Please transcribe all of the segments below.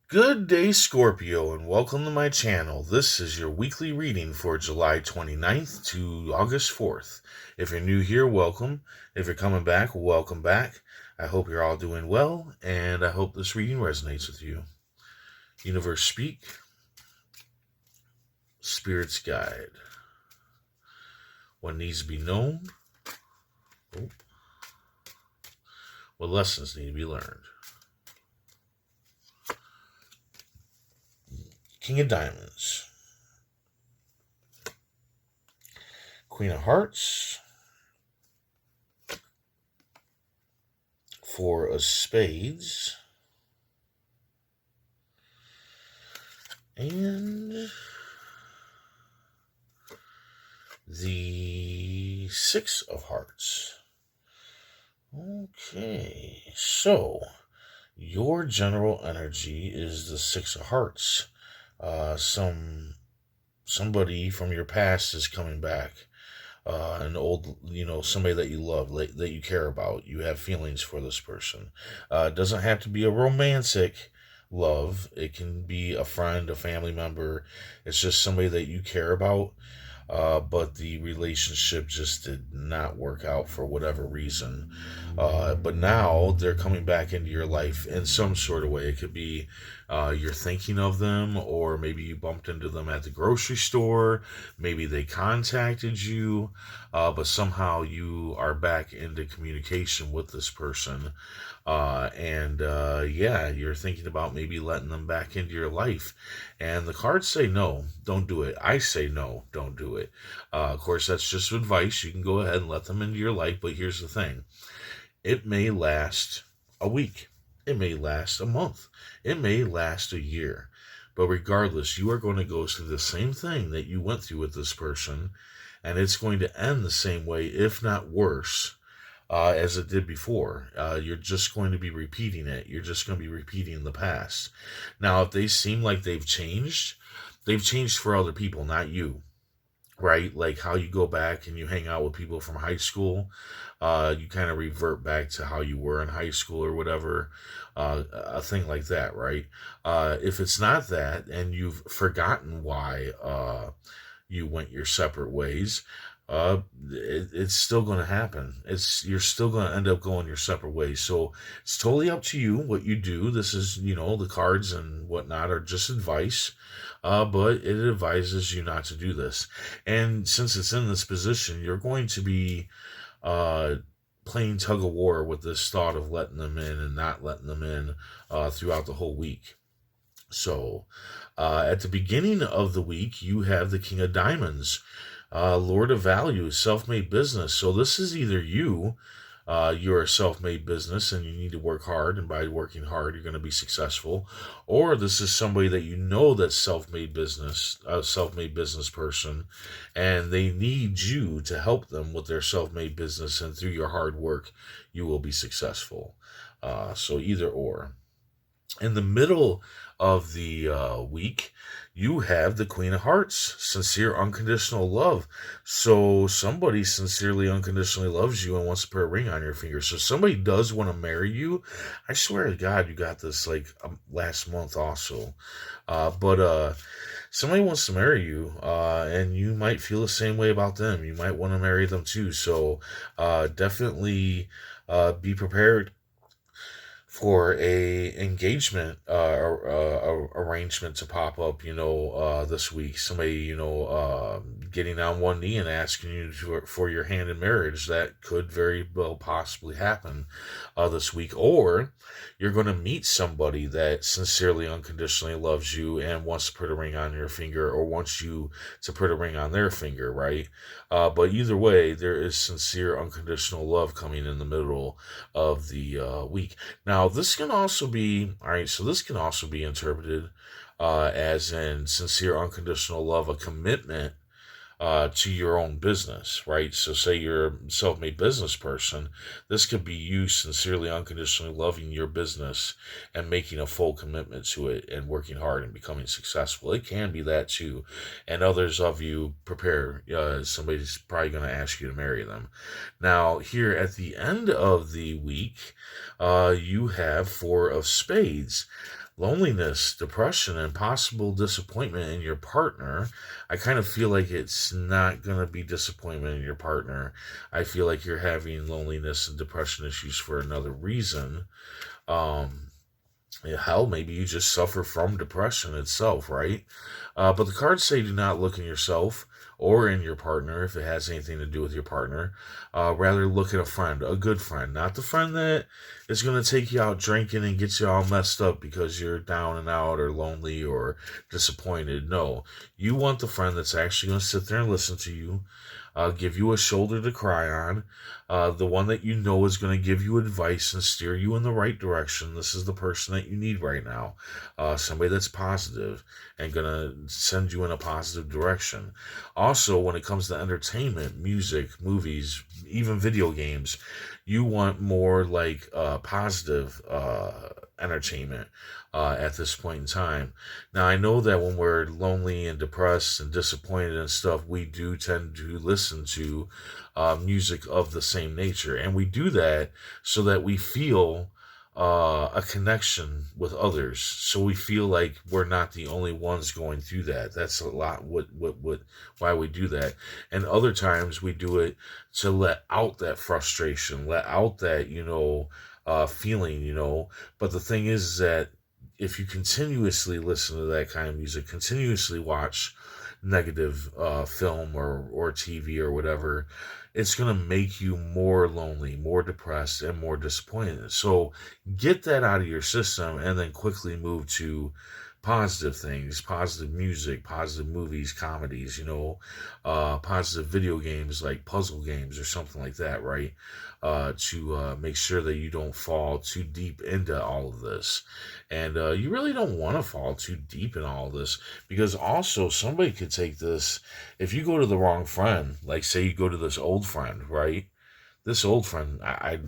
Good day, Scorpio, and welcome to my channel. This is your weekly reading for July 29th to August 4th. If you're new here, welcome. If you're coming back, welcome back. I hope you're all doing well, and I hope this reading resonates with you. Universe speak, Spirit's guide. What needs to be known? Oh. What lessons need to be learned? King of Diamonds, Queen of Hearts, Four of Spades, and the Six of Hearts. Okay, so your general energy is the Six of Hearts. Somebody from your past is coming back. An old, somebody that you love, that you care about. You have feelings for this person. It doesn't have to be a romantic love. It can be a friend, a family member. It's just somebody that you care about. But the relationship just did not work out for whatever reason. But now they're coming back into your life in some sort of way. It could be you're thinking of them, or maybe you bumped into them at the grocery store. Maybe they contacted you, but somehow you are back into communication with this person. Yeah, you're thinking about maybe letting them back into your life. And the cards say no, don't do it. I say no, don't do it. Of course, that's just advice. You can go ahead and let them into your life, but here's the thing. It may last a week. It may last a month. It may last a year. But regardless, you are going to go through the same thing that you went through with this person, and it's going to end the same way, if not worse, as it did before. You're just going to be repeating it. You're just going to be repeating the past. Now, if they seem like they've changed for other people, not you. Right? Like how you go back and you hang out with people from high school. You kind of revert back to how you were in high school or whatever. A thing like that, right? If it's not that and you've forgotten why you went your separate ways, it's still going to happen. You're still going to end up going your separate ways. So it's totally up to you what you do. This is, the cards and whatnot are just advice, but it advises you not to do this. And since it's in this position, you're going to be uh, playing tug of war with this thought of letting them in and not letting them in throughout the whole week. So, at the beginning of the week, you have the King of Diamonds, Lord of Value, self made business. So, this is either you're a self made business and you need to work hard, and by working hard, you're going to be successful. Or this is somebody that you know that's self made business, a self made business person, and they need you to help them with their self made business, and through your hard work, you will be successful. So, either or. In the middle of the week, you have the Queen of Hearts, sincere, unconditional love. So somebody sincerely, unconditionally loves you and wants to put a ring on your finger. So somebody does want to marry you. I swear to God, you got this like last month also. But somebody wants to marry you, and you might feel the same way about them. You might want to marry them too. So definitely be prepared for a engagement arrangement to pop up, this week. Somebody, getting on one knee and asking you for your hand in marriage. That could very well possibly happen this week. Or you're going to meet somebody that sincerely, unconditionally loves you and wants to put a ring on your finger, or wants you to put a ring on their finger, right? But either way, there is sincere, unconditional love coming in the middle of the week. Now, this can also be, all right, so this can also be interpreted as in sincere, unconditional love, a commitment to your own business, right? So, say you're a self made business person, this could be you sincerely, unconditionally loving your business and making a full commitment to it and working hard and becoming successful. It can be that too. And others of you prepare, somebody's probably going to ask you to marry them. Now, here at the end of the week, you have Four of Spades. Loneliness, depression, and possible disappointment in your partner. I kind of feel like it's not going to be disappointment in your partner. I feel like you're having loneliness and depression issues for another reason. Um, yeah, hell, maybe you just suffer from depression itself, right? But the cards say do not look in yourself or in your partner if it has anything to do with your partner. Rather, look at a friend, a good friend, not the friend that is going to take you out drinking and get you all messed up because you're down and out or lonely or disappointed. No, you want the friend that's actually going to sit there and listen to you, give you a shoulder to cry on, the one that you know is going to give you advice and steer you in the right direction. This is the person that you need right now. Somebody that's positive and going to send you in a positive direction. Also, when it comes to entertainment, music, movies, even video games, you want more like positive entertainment at this point in time. Now, I know that when we're lonely and depressed and disappointed and stuff, we do tend to listen to music of the same nature. And we do that so that we feel a connection with others. So we feel like we're not the only ones going through that. That's a lot why we do that. And other times we do it to let out that frustration, let out that, feeling, But the thing is that if you continuously listen to that kind of music, continuously watch negative film or TV or whatever, it's going to make you more lonely, more depressed, and more disappointed. So get that out of your system and then quickly move to positive things, positive music, positive movies, comedies, positive video games like puzzle games or something like that, right? To make sure that you don't fall too deep into all of this. And you really don't want to fall too deep in all of this because also somebody could take this, if you go to the wrong friend, like say you go to this old friend, right? This old friend, I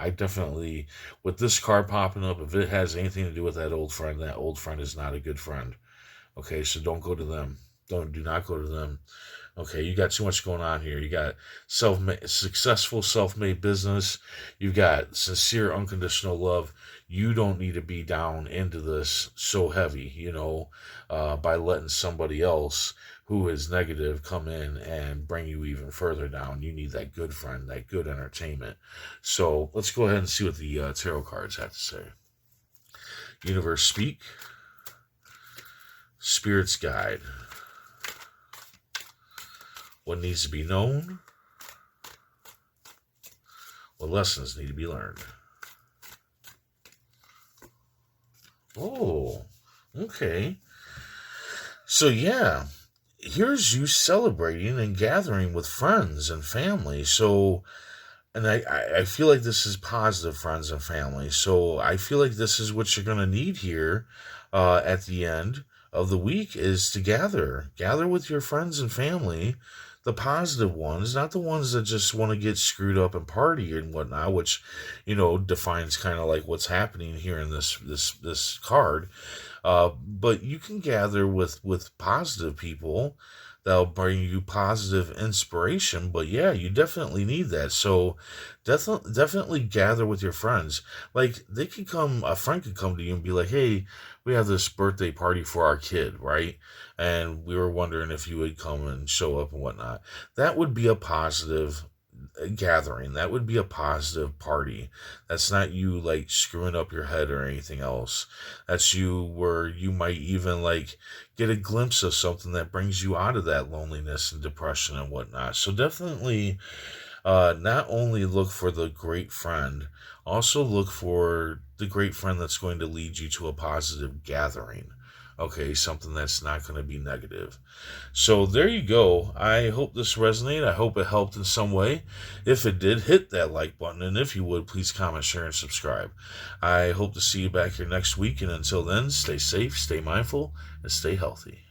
definitely, with this card popping up, if it has anything to do with that old friend is not a good friend. Okay, so don't go to them. Do not go to them. Okay, you got too much going on here. You got successful self-made business. You've got sincere, unconditional love. You don't need to be down into this so heavy, by letting somebody else who is negative come in and bring you even further down. You need that good friend, that good entertainment. So let's go ahead and see what the tarot cards have to say. Universe speak. Spirit's guide. What needs to be known? What lessons need to be learned? Oh, okay. So yeah, here's you celebrating and gathering with friends and family. So, and I feel like this is positive friends and family. So I feel like this is what you're going to need here at the end of the week is to gather with your friends and family, the positive ones, not the ones that just want to get screwed up and party and whatnot, which, defines kind of like what's happening here in this card. But you can gather with positive people that'll bring you positive inspiration. But yeah, you definitely need that. So definitely gather with your friends. Like a friend could come to you and be like, hey, we have this birthday party for our kid, right? And we were wondering if you would come and show up and whatnot. That would be a positive gathering. That would be a positive party. That's not you like screwing up your head or anything else. That's you where you might even like get a glimpse of something that brings you out of that loneliness and depression and whatnot. So definitely not only look for the great friend, also look for the great friend that's going to lead you to a positive gathering. Okay, something that's not going to be negative. So there you go. I hope this resonated. I hope it helped in some way. If it did, hit that like button. And if you would, please comment, share, and subscribe. I hope to see you back here next week. And until then, stay safe, stay mindful, and stay healthy.